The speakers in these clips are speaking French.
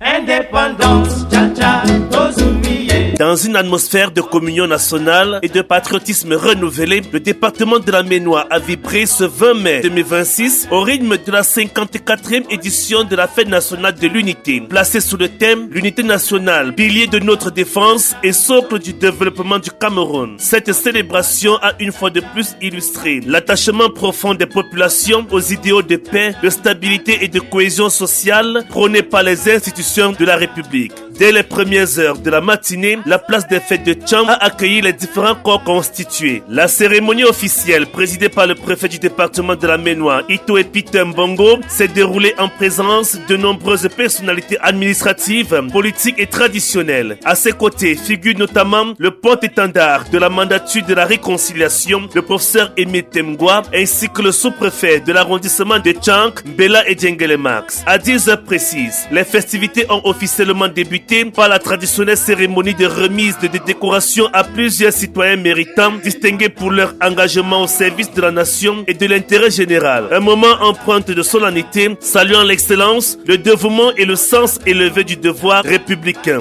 Indépendance, tcha-tcha, Tozoumiye. Dans une atmosphère de communion nationale et de patriotisme renouvelé, le département de la Ménois a vibré ce 20 mai 2026 au rythme de la 54e édition de la Fête nationale de l'unité. Placée sous le thème « L'unité nationale, pilier de notre défense et socle du développement du Cameroun ». Cette célébration a une fois de plus illustré l'attachement profond des populations aux idéaux de paix, de stabilité et de cohésion sociale prônés par les institutions de la République. Dès les premières heures de la matinée, la place des fêtes de Tcham a accueilli les différents corps constitués. La cérémonie officielle, présidée par le préfet du département de la Ménois, Ito Epite Mbongo, s'est déroulée en présence de nombreuses personnalités administratives, politiques et traditionnelles. À ses côtés figure notamment le porte-étendard de la mandature de la réconciliation, le professeur Aimé Temgwa, ainsi que le sous-préfet de l'arrondissement de Tchank, Mbela et Djengelemax. À 10 heures précises, les festivités ont officiellement débuté par la traditionnelle cérémonie de remise de décorations à plusieurs citoyens méritants distingués pour leur engagement au service de la nation et de l'intérêt général. Un moment empreinte de solennité, saluant l'excellence, le dévouement et le sens élevé du devoir républicain.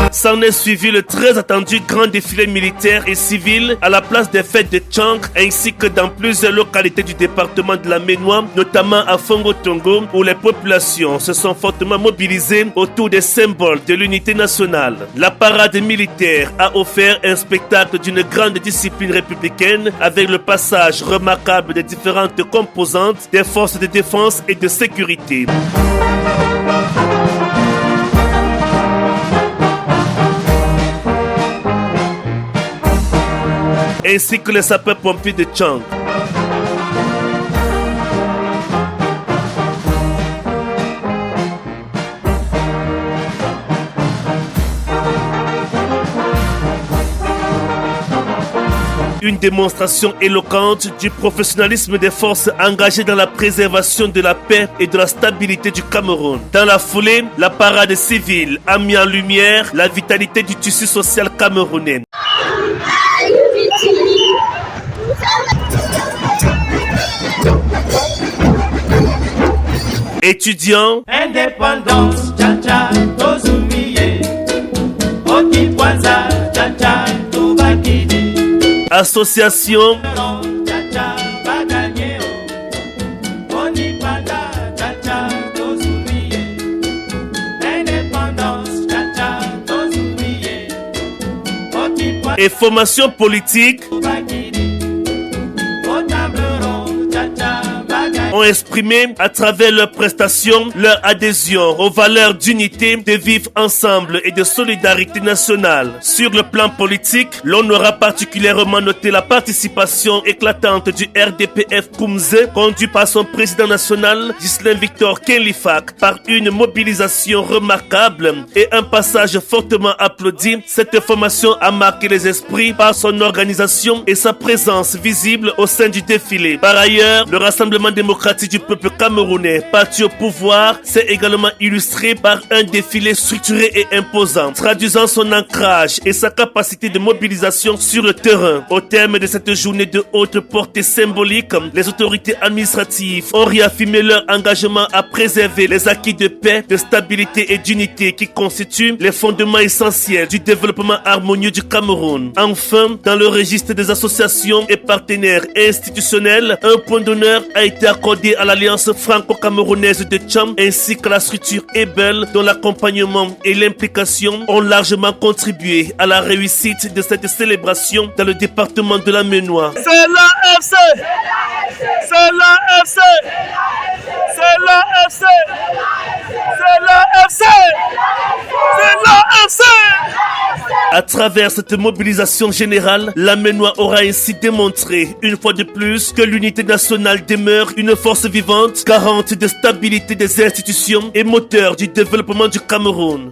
S'en est suivi le très attendu grand défilé militaire et civil à la place des fêtes de Tchank ainsi que dans plusieurs localités du département de la Ménois, notamment à Fongo-Tongo, où les populations se sont fortement mobilisées autour des symboles de l'unité nationale. La parade militaire a offert un spectacle d'une grande discipline républicaine avec le passage remarquable des différentes composantes des forces de défense et de sécurité. Ainsi que les sapeurs-pompiers de Tchang. Une démonstration éloquente du professionnalisme des forces engagées dans la préservation de la paix et de la stabilité du Cameroun. Dans la foulée, la parade civile a mis en lumière la vitalité du tissu social camerounais. Étudiants, Indépendance, tcha-tcha, Tozoumiye. Okipwanza, tcha-tcha, Toubakidi. associations, Tcha-tcha, Baganyeo. Onipanda, tcha-tcha, Tozoumiye. Indépendance, tcha-tcha, Tozoumiye. Okipwanza, et formations politiques Toubakidi. Au table ronde, tcha-tcha, Baganyeo. ont exprimé à travers leurs prestations leur adhésion aux valeurs d'unité, de vivre ensemble et de solidarité nationale. Sur le plan politique, l'on aura particulièrement noté la participation éclatante du RDPF Koumze, conduit par son président national, Ghislain Victor Kenlifak, par une mobilisation remarquable et un passage fortement applaudi. Cette formation a marqué les esprits par son organisation et sa présence visible au sein du défilé. Par ailleurs, le Rassemblement démocratique du peuple camerounais, parti au pouvoir, s'est également illustré par un défilé structuré et imposant, traduisant son ancrage et sa capacité de mobilisation sur le terrain. Au terme de cette journée de haute portée symbolique, les autorités administratives ont réaffirmé leur engagement à préserver les acquis de paix, de stabilité et d'unité qui constituent les fondements essentiels du développement harmonieux du Cameroun. Enfin, dans le registre des associations et partenaires institutionnels, un point d'honneur a été accordé à l'Alliance franco-camerounaise de Tcham ainsi qu'à la structure Ebel dont l'accompagnement et l'implication ont largement contribué à la réussite de cette célébration dans le département de la Ménois. C'est l'AFC! C'est l'AFC! C'est l'AFC! C'est l'AFC! C'est l'AFC! À travers cette mobilisation générale, la Ménois aura ainsi démontré une fois de plus que l'unité nationale demeure une force vivante, garante de stabilité des institutions et moteur du développement du Cameroun.